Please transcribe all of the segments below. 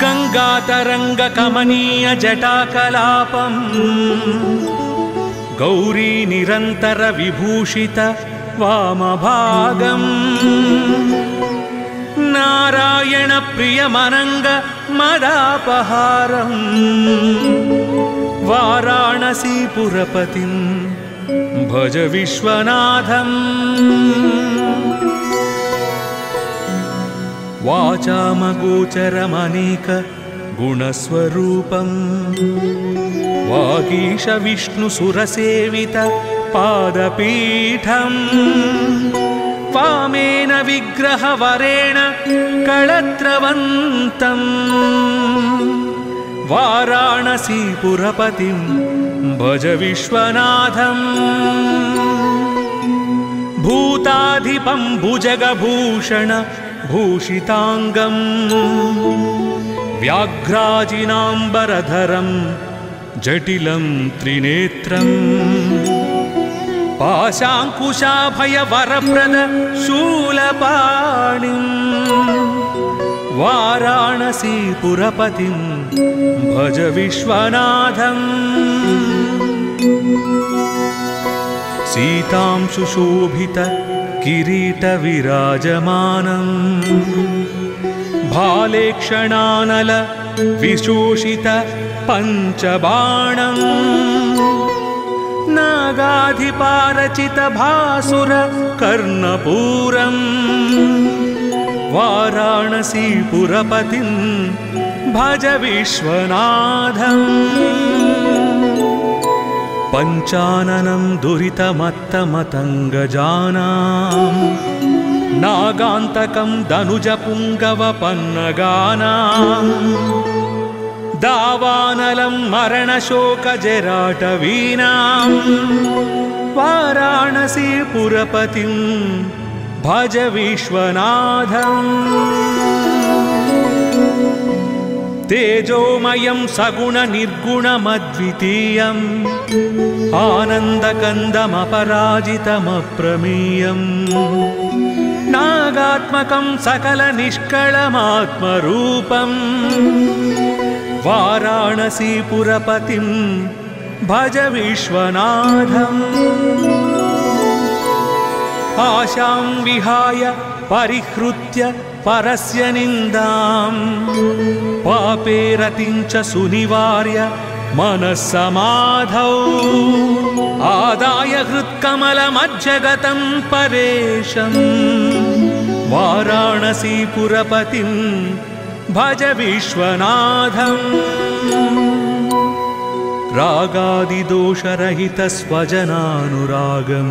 गंगातरंग कमनीय जटाकलापं गौरी निरंतर विभूषित वामभागं नारायण प्रियमनंग मदापहारं वाराणसीपुरपतिं भज विश्वनाथम् वाचामगोचरमनेक गुणस्वरूपं वागीश विष्णुसुरसेवित पादपीठं वामेन विग्रहवरेण कळत्रवन्तं वाराणसीपुरपतिं भज विश्वनाथम् भूताधिपं भुजगभूषण भूषितांगं व्याघ्राजिनांबरधरं जटिलं त्रिनेत्रं पाशांकुशाभयवरप्रद शूलपाणिं वाराणसीपुरपतिं भज विश्वनाथम् सीतांशुशोभित किरीट विराजमानं भालेक्षणानल विशोषित पंचबाणं नागाधिपारचित भासुर कर्णपूरं वाराणसीपुरपतिं भज विश्वनाथम् पंचाननं दुरितमत्तमतंगजानां नागान्तकं दनुजपुङ्गवपन्नगानां दावानलं मरणशोकजराटवीनां वाराणसीपुरपतिं भज विश्वनाथम् तेजोमयं सगुण निर्गुणमद्वितीयं आनन्दकन्दमपराजितमप्रमेयं नागात्मकं सकल निष्कळमात्मरूपं वाराणसीपुरपतिं भज विश्वनाथम् आशां विहाय परिहृत्य परस्य निन्दां पापे रतिं च सुनिवार्य मनस्समाधौ आदाय हृत्कमलमज्जगतं परेशं वाराणसीपुरपतिं भज विश्वनाथम् रागादिदोषरहितस्वजनानुरागं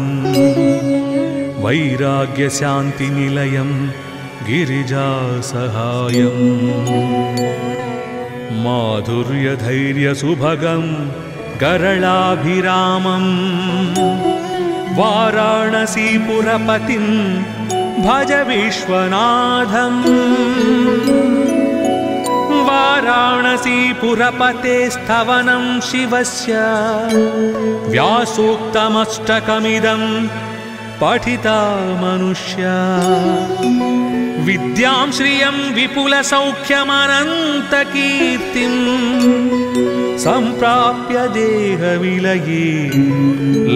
वैराग्यशान्तिनिलयं गिरिजासहायं माधुर्यधैर्यसुभगं गरलाभिरामं वाराणसीपुरपतिं भज विश्वनाथम् वाराणसीपुरपते स्तवनं शिवस्य व्यासोक्तमष्टकमिदं पठिता मनुष्या विद्यां श्रियं विपुलसौख्यमनन्तकीर्तिं सम्प्राप्य देहविलये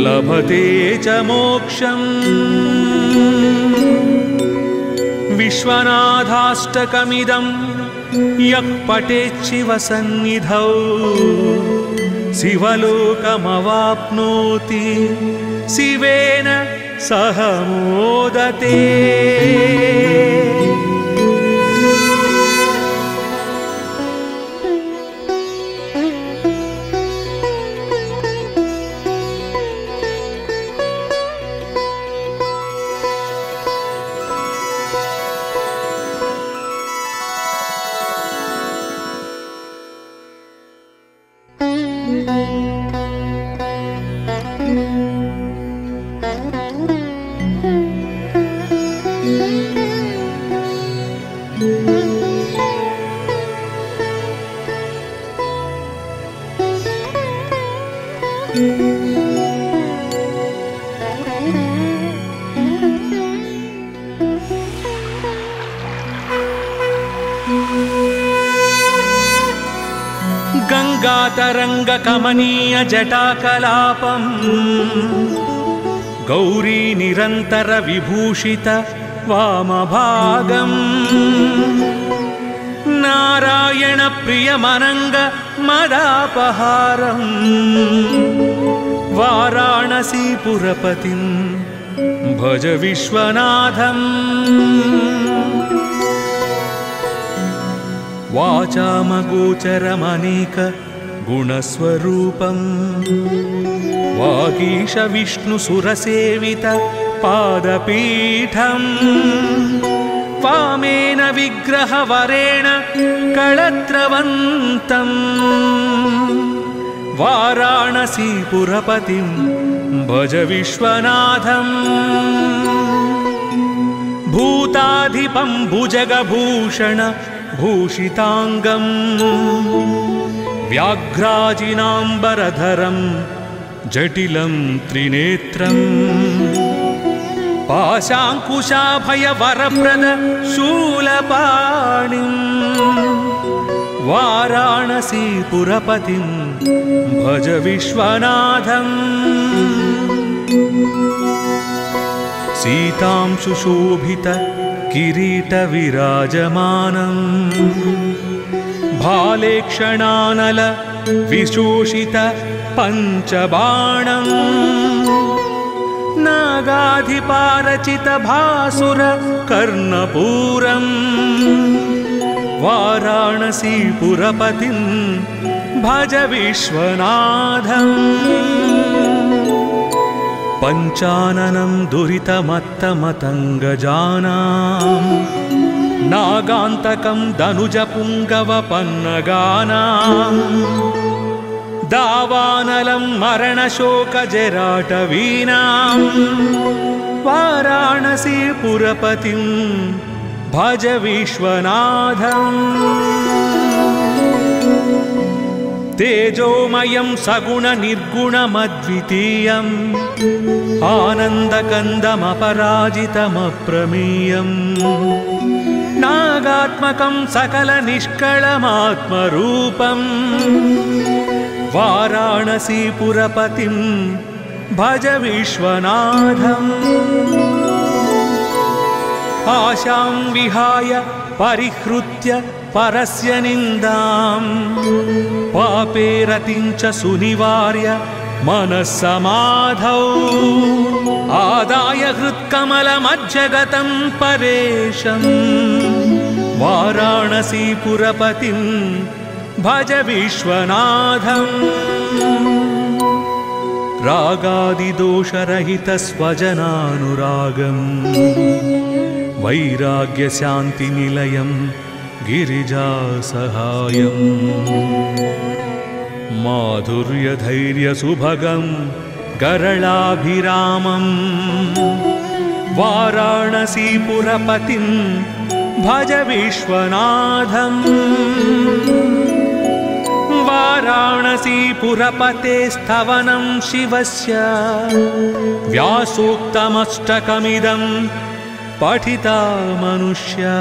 लभते च मोक्षम् विश्वनाथाष्टकमिदं यः पठेत् शिवसन्निधौ शिवलोकमवाप्नोति शिवेन सह मोदते। तरङ्गकमनीय जटाकलापम् गौरी निरन्तर विभूषित वामभागम् नारायण प्रियमनङ्ग मदापहारम् वाराणसीपुरपतिं भज विश्वनाथम् वाचामगोचरमनेक गुणस्वरूपम् वागीश विष्णुसुरसेवित पादपीठम् वामेन विग्रहवरेण कळत्रवन्तम् वाराणसीपुरपतिं भज विश्वनाथम् भूताधिपं भुजगभूषण भूषिताङ्गम् व्याघ्राजिनाम्बरधरं जटिलं त्रिनेत्रम् पाशाङ्कुशाभयवरप्रद शूलपाणिम् वाराणसीपुरपतिं भज विश्वनाथम् सीतांशुशोभित किरीटविराजमानम् भालेक्षणानल विशोषित पञ्चबाणम् नागाधिपारचित भासुर कर्णपूरम् वाराणसीपुरपतिं भज विश्वनाथम् पञ्चाननं दुरितमत्तमतङ्गजानाम् नागान्तकं दनुजपुङ्गवपन्नगानाम् दावानलं मरणशोकजराटवीनाम् वाराणसीपुरपतिं भज विश्वनाथम् तेजोमयं सगुणनिर्गुणमद्वितीयम् आनन्दकन्दमपराजितमप्रमेयम् नागात्मकं सकलनिष्कळमात्मरूपम् वाराणसीपुरपतिं भज विश्वनाथम् आशां विहाय परिहृत्य परस्य निन्दाम् पापे रतिं च सुनिवार्य मनस्समाधौ आदाय हृत्कमलमज्जगतं परेशम् वाराणसीपुरपतिं भज विश्वनाथम् रागादिदोषरहितस्वजनानुरागम् वैराग्यशान्तिनिलयं गिरिजासहायम् माधुर्यधैर्यसुभगं गरलाभिरामम् वाराणसीपुरपतिं भज विश्वनाथम् वाराणसीपुरपते स्तवनं शिवस्य व्यासोक्तमष्टकमिदं पठिता मनुष्या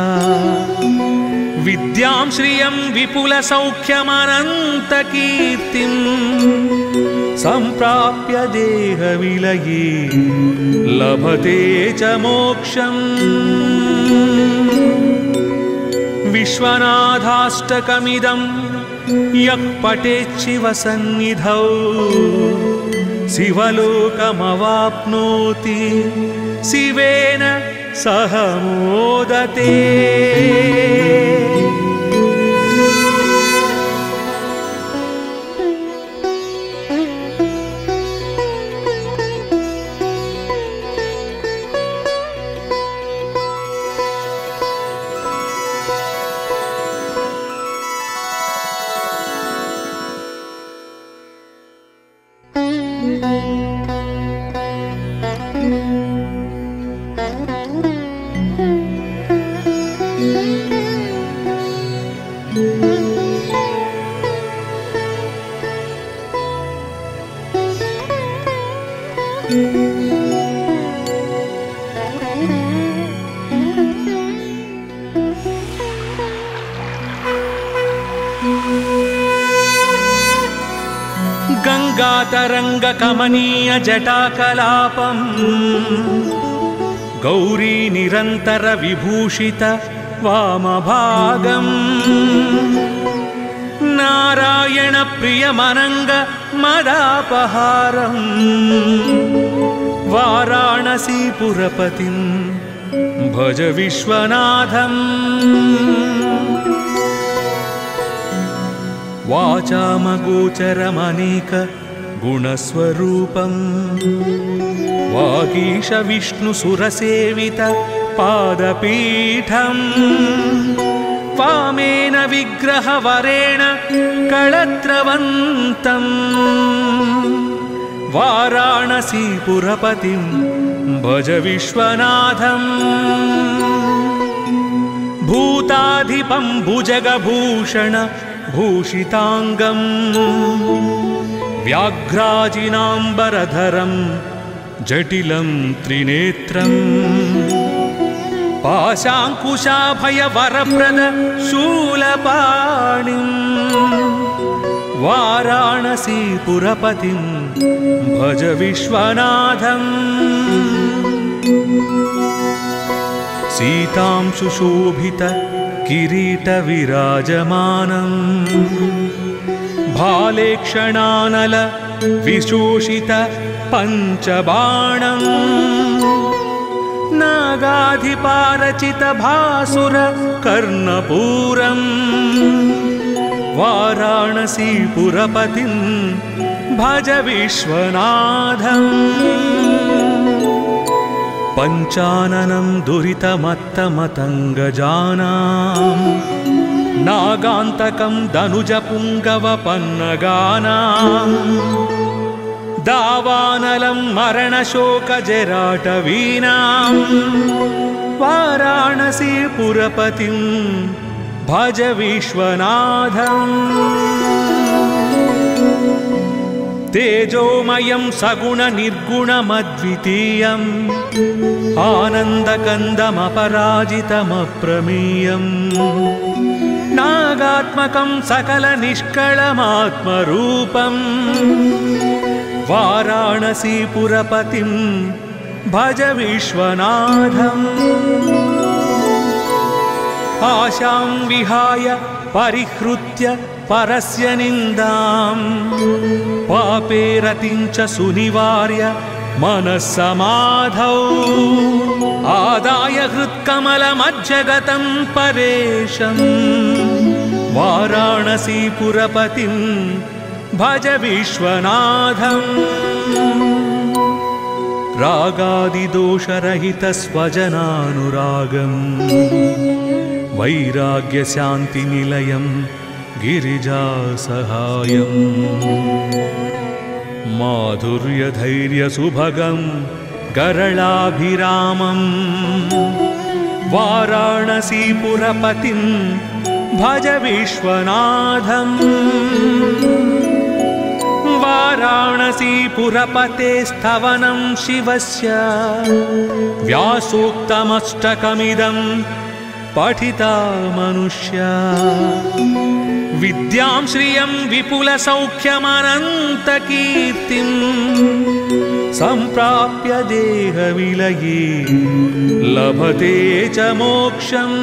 विद्यां श्रियं विपुलसौख्यमनन्तकीर्तिं सम्प्राप्य देहविलये लभते च मोक्षम् विश्वनाथाष्टकमिदं यः पठेत् शिवसन्निधौ शिवलोकमवाप्नोति शिवेन सह मोदते। मातरङ्गकमनीय जटाकलापम् गौरी निरन्तर विभूषित वामभागम् नारायण प्रियमनङ्ग मदापहारम् वाराणसीपुरपतिं भज विश्वनाथम् वाचामगोचरमनेक गुणस्वरूपम् वागीश विष्णुसुरसेवित पादपीठम् वामेन विग्रहवरेण कळत्रवन्तम् वाराणसीपुरपतिं भज विश्वनाथम् भूताधिपं भुजगभूषण भूषिताङ्गम् व्याघ्राजिनाम्बरधरं जटिलं त्रिनेत्रम् पाशाङ्कुशाभयवरप्रद शूलपाणिम् वाराणसीपुरपतिं भज विश्वनाथम् सीतांशुशोभित किरीटविराजमानम् भालेक्षणानल विशोषित पञ्चबाणम् नागाधिपारचित भासुर कर्णपूरम् वाराणसीपुरपतिं भज विश्वनाथम् पञ्चाननं दुरितमत्तमतङ्गजानां नागान्तकं दनुजपुङ्गवपन्नगानां दावानलं मरणशोकजराटवीनां वाराणसीपुरपतिं भज विश्वनाथम् तेजोमयं सगुणनिर्गुणमद्वितीयम् आनन्दकन्दमपराजितमप्रमेयम् नागात्मकं सकलनिष्कळमात्मरूपम् वाराणसीपुरपतिं भज विश्वनाथम् आशां विहाय परिहृत्य परस्य निन्दां पापे रतिं च सुनिवार्य मनस्समाधौ आदाय हृत्कमलमज्जगतं परेशं वाराणसीपुरपतिं भज विश्वनाथम् रागादिदोषरहितस्वजनानुरागम् वैराग्यशान्तिनिलयं गिरिजासहायम् माधुर्यधैर्यसुभगं गरलाभिरामं वाराणसीपुरपतिं भज विश्वनाथम् वाराणसीपुरपते स्तवनं शिवस्य व्यासोक्तमष्टकमिदं पठिता मनुष्या विद्यां श्रियं विपुलसौख्यमनन्तकीर्तिं सम्प्राप्य देहविलये लभते च मोक्षम्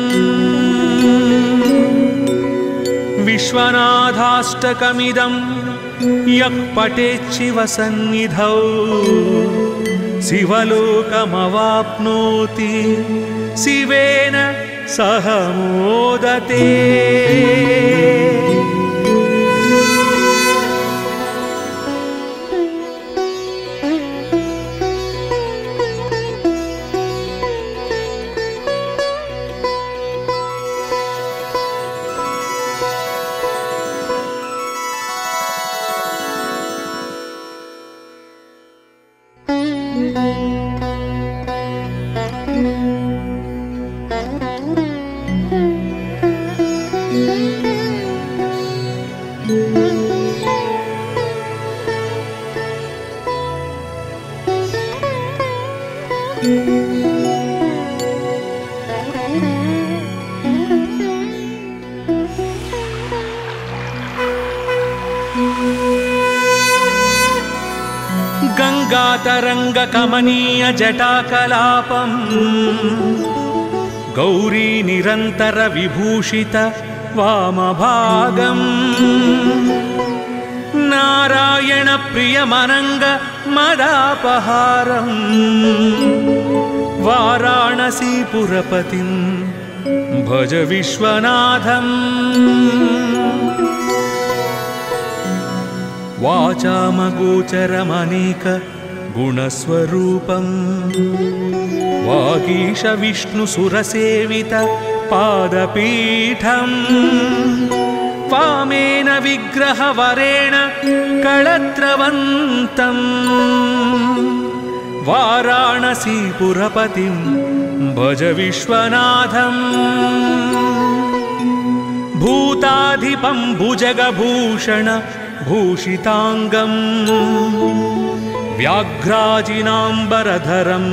विश्वनाथाष्टकमिदं यः पठेच्छिवसन्निधौ शिवलोकमवाप्नोति शिवेन सह मोदते। भानुतरङ्गकमनीय जटाकलापम् गौरी निरन्तर विभूषित वामभागम् नारायण प्रियमनङ्ग मदापहारम् वाराणसीपुरपतिं भज विश्वनाथम् वाचामगोचरमनेक गुणस्वरूपम् वागीश विष्णुसुरसेवित पादपीठम् वामेन विग्रहवरेण कळत्रवन्तम् वाराणसीपुरपतिं भज विश्वनाथम् भूताधिपं भुजगभूषण भूषिताङ्गम् व्याघ्राजिनाम्बरधरं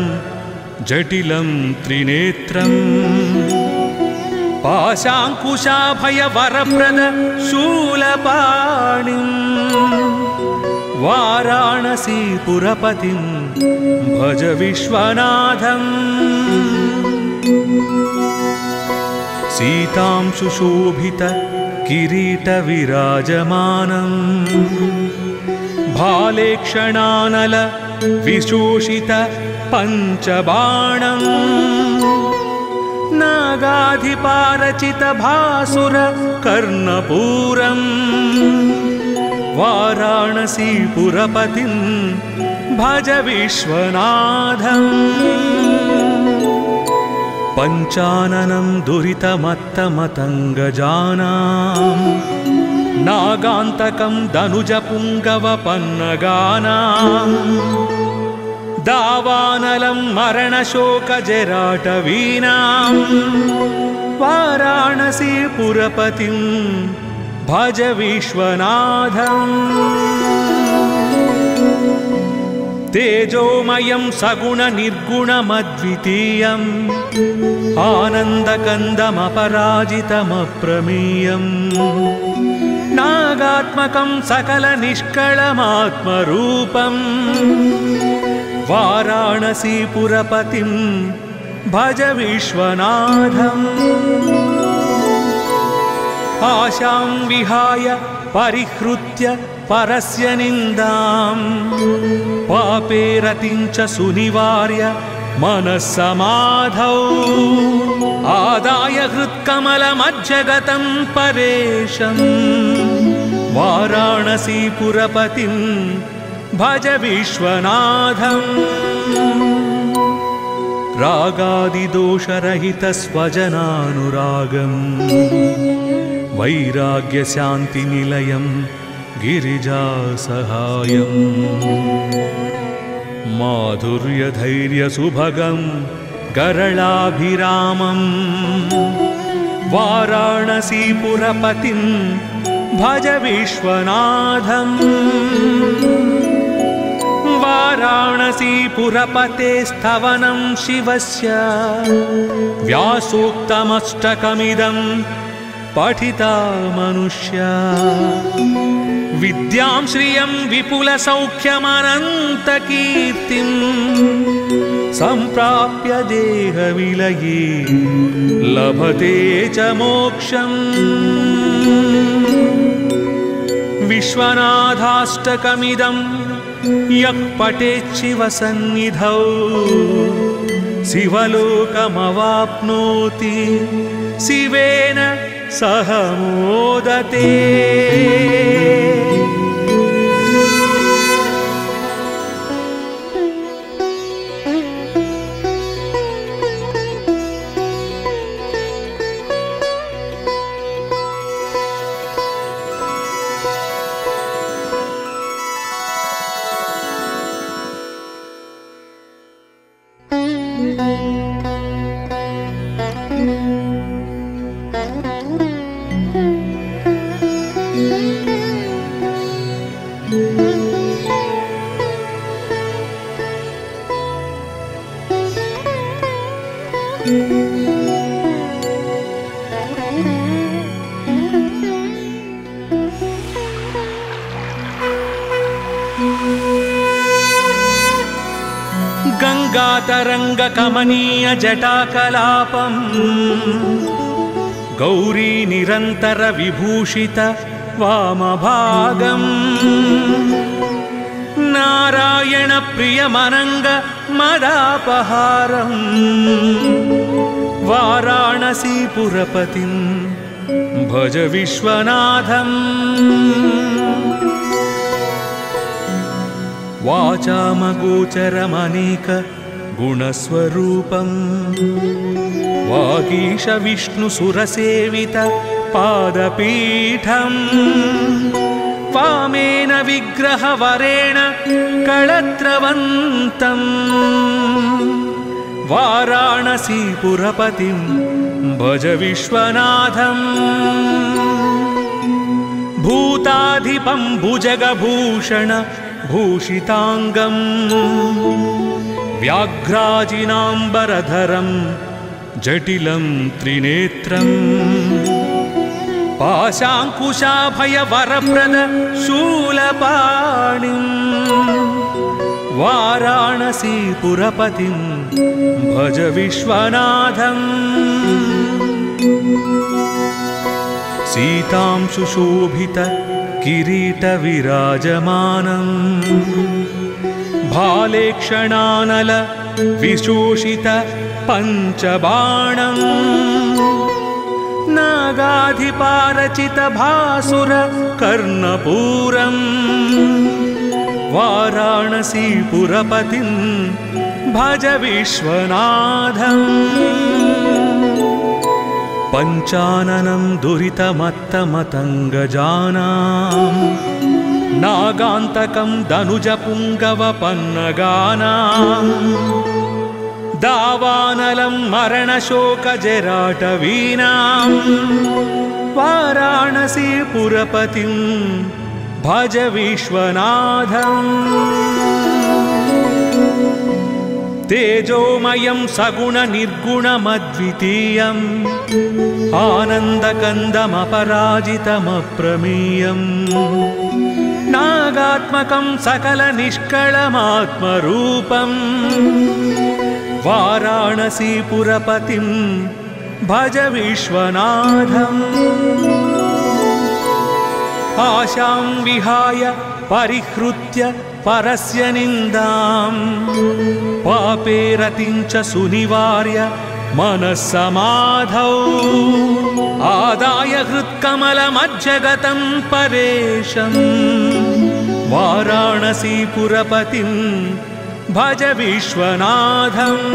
जटिलं त्रिनेत्रम् पाशाङ्कुशाभयवरप्रद शूलपाणिम् वाराणसीपुरपतिं भज विश्वनाथम् सीतां सुशोभित किरीटविराजमानम् भालेक्षणानल विशोषित पञ्चबाणम् नागाधिपारचित भासुर कर्णपूरम् वाराणसीपुरपतिं भज विश्वनाथम् पञ्चाननं दुरितमत्तमतङ्गजानां नागान्तकं दनुजपुङ्गवपन्नगानां दावानलं मरणशोकजराटवीनां वाराणसीपुरपतिं भज विश्वनाथम् तेजोमयं सगुणनिर्गुणमद्वितीयम् आनन्दकन्दमपराजितमप्रमेयम् नागात्मकं सकलनिष्कळमात्मरूपम् वाराणसीपुरपतिं भज विश्वनाथम् आशां विहाय परिहृत्य परस्य निन्दां पापे रतिं च सुनिवार्य मनस्समाधौ आदाय हृत्कमलमज्जगतं परेशम् वाराणसीपुरपतिं भज विश्वनाथम् रागादिदोषरहितस्वजनानुरागम् वैराग्यशान्तिनिलयं गिरिजासहायम् माधुर्यधैर्यसुभगं गरलाभिरामम् वाराणसीपुरपतिं भज विश्वनाथम् वाराणसीपुरपते स्तवनं शिवस्य व्यासोक्तमष्टकमिदं पठिता मनुष्या विद्यां श्रियं विपुलसौख्यमनन्तकीर्तिं सम्प्राप्य देहविलये लभते च मोक्षम् विश्वनाथाष्टकमिदं यः पठेत् शिवसन्निधौ शिवलोकमवाप्नोति शिवेन सह मोदते। गातरङ्गकमनीय जटाकलापं गौरी निरन्तर विभूषित वामभागम् नारायण प्रियमनङ्ग मदापहारम् वाराणसीपुरपतिं भज विश्वनाथम् वाचामगोचरमनेक गुणस्वरूपम् वागीश विष्णुसुरसेवित पादपीठम् वामेन विग्रहवरेण कळत्रवन्तम् वाराणसीपुरपतिं भज विश्वनाथम् भूताधिपं भुजगभूषण भूषिताङ्गम् व्याघ्राजिनाम्बरधरं जटिलं त्रिनेत्रम् पाशाङ्कुशाभयवरप्रद शूलपाणिम् वाराणसीपुरपतिं भज विश्वनाथम् सीतांशुशोभित किरीटविराजमानम् भालेक्षणानल विशोषित पञ्चबाणम् नागाधिपारचित भासुर कर्णपूरम् वाराणसीपुरपतिं भज विश्वनाथम् पञ्चाननं दुरितमत्तमतङ्गजानां नागान्तकं दनुजपुङ्गवपन्नगानां दावानलं मरणशोकजराटवीनां वाराणसीपुरपतिं भज विश्वनाथम् तेजोमयं सगुणनिर्गुणमद्वितीयम् आनन्दकन्दमपराजितमप्रमेयम् नागात्मकं सकलनिष्कळमात्मरूपम् वाराणसीपुरपतिं भज विश्वनाथम् आशां विहाय परिहृत्य परस्य निन्दां पापे रतिं च सुनिवार्य मनस्समाधौ आदाय हृत्कमलमज्जगतं परेशं वाराणसीपुरपतिं भज विश्वनाथम्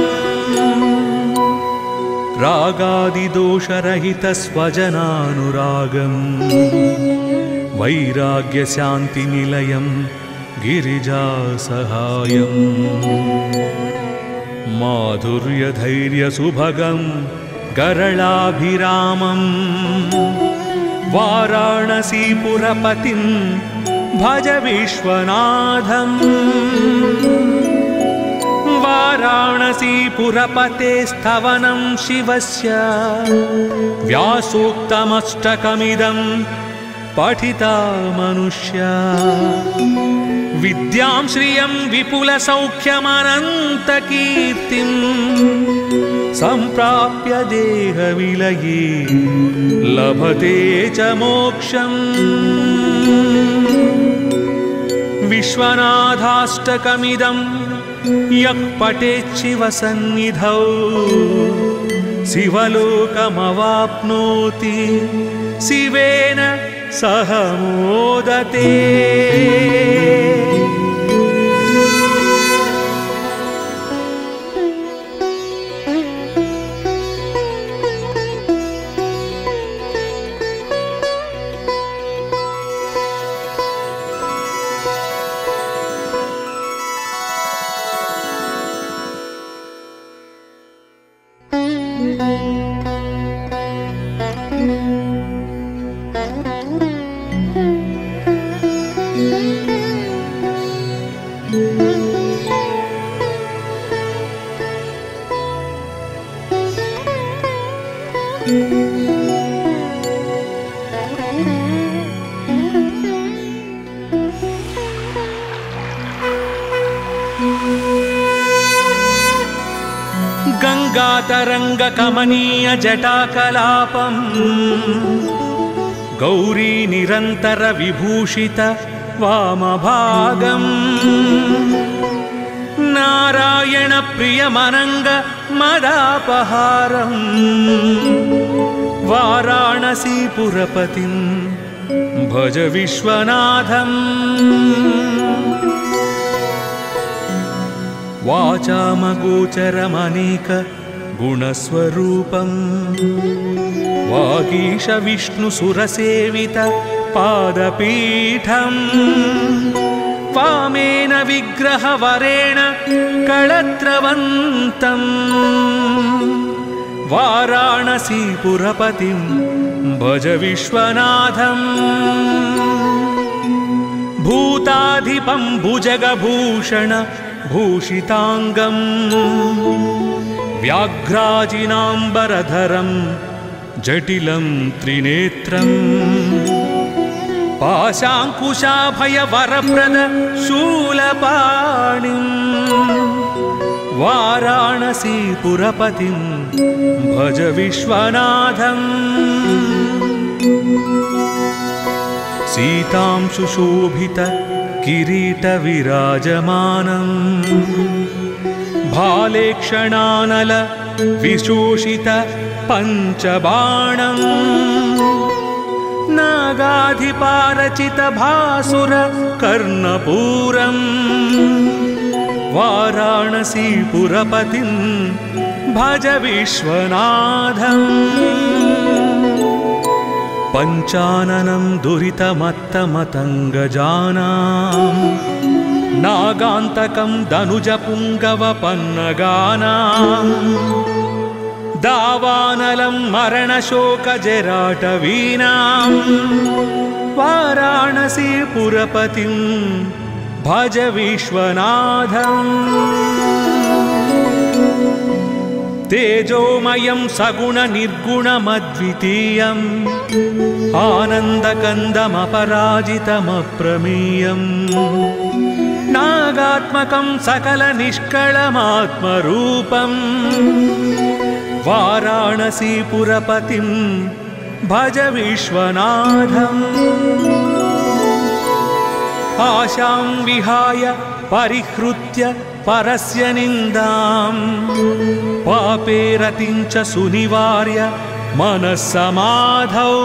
रागादिदोषरहितस्वजनानुरागम् वैराग्यशान्तिनिलयं गिरिजासहायम् माधुर्यधैर्यसुभगं गरलाभिरामं वाराणसीपुरपतिं भज विश्वनाथम् वाराणसीपुरपते स्तवनं शिवस्य व्यासोक्तमष्टकमिदं पठिता मनुष्या विद्यां श्रियं विपुलसौख्यमनन्तकीर्तिं सम्प्राप्य देहविलये लभते च मोक्षम् विश्वनाथाष्टकमिदं यः पठेच्छिवसन्निधौ शिवलोकमवाप्नोति शिवेन सह मोदते। नानातरङ्गकमनीय जटाकलापम् गौरी निरन्तर विभूषित वामभागम् नारायण प्रियमनङ्ग मदापहारम् वाराणसीपुरपतिं भज विश्वनाथम् वाचामगोचरमनेक गुणस्वरूपम् वागीश विष्णुसुरसेवित पादपीठम् वामेन विग्रहवरेण कळत्रवन्तम् वाराणसीपुरपतिं भज विश्वनाथम् भूताधिपं भुजगभूषण भूषिताङ्गम् व्याघ्राजिनाम्बरधरं जटिलं त्रिनेत्रम् पाशाङ्कुशाभयवरप्रद शूलपाणिम् वाराणसीपुरपतिं भज विश्वनाथम् सीतांशुशोभित किरीटविराजमानम् भालेक्षणानल विशोषित पञ्चबाणम् नागाधिपारचित भासुर कर्णपूरम् वाराणसीपुरपतिं भज विश्वनाथम् पञ्चाननं दुरितमत्तमतङ्गजानां नागान्तकं दनुजपुङ्गवपन्नगानां दावानलं मरणशोकजराटवीनां वाराणसीपुरपतिं भज विश्वनाथम् तेजोमयं सगुणनिर्गुणमद्वितीयम् आनन्दकन्दमपराजितमप्रमेयम् नागात्मकं सकलनिष्कळमात्मरूपम् वाराणसीपुरपतिं भज विश्वनाथम् आशां विहाय परिहृत्य परस्य निन्दां पापे रतिं च सुनिवार्य मनस्समाधौ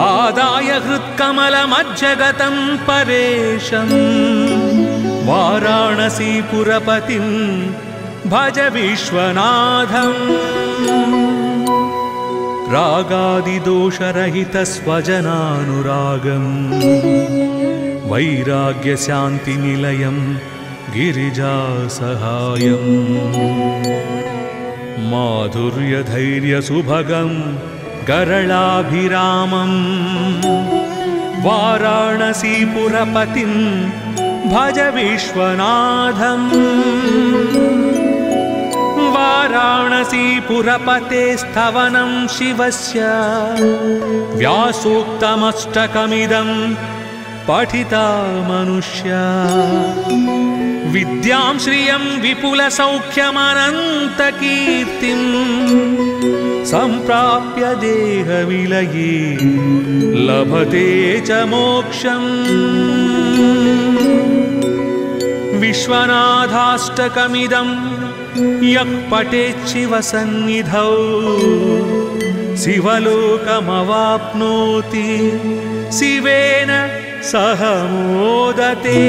आदाय हृत्कमलमज्जगतं परेशं वाराणसीपुरपतिं भज विश्वनाथम् रागादिदोषरहितस्वजनानुरागम् वैराग्यशान्तिनिलयं गिरिजासहायम् माधुर्यधैर्यसुभगं गरलाभिरामं वाराणसीपुरपतिं भज विश्वनाथम् वाराणसीपुरपते स्तवनं शिवस्य व्यासोक्तमष्टकमिदं पठिता मनुष्या विद्यां श्रियं विपुलसौख्यमनन्तकीर्तिं सम्प्राप्य देहविलये लभते च मोक्षम् विश्वनाथाष्टकमिदं यः पठेच्छिवसन्निधौ शिवलोकमवाप्नोति शिवेन सह मोदते।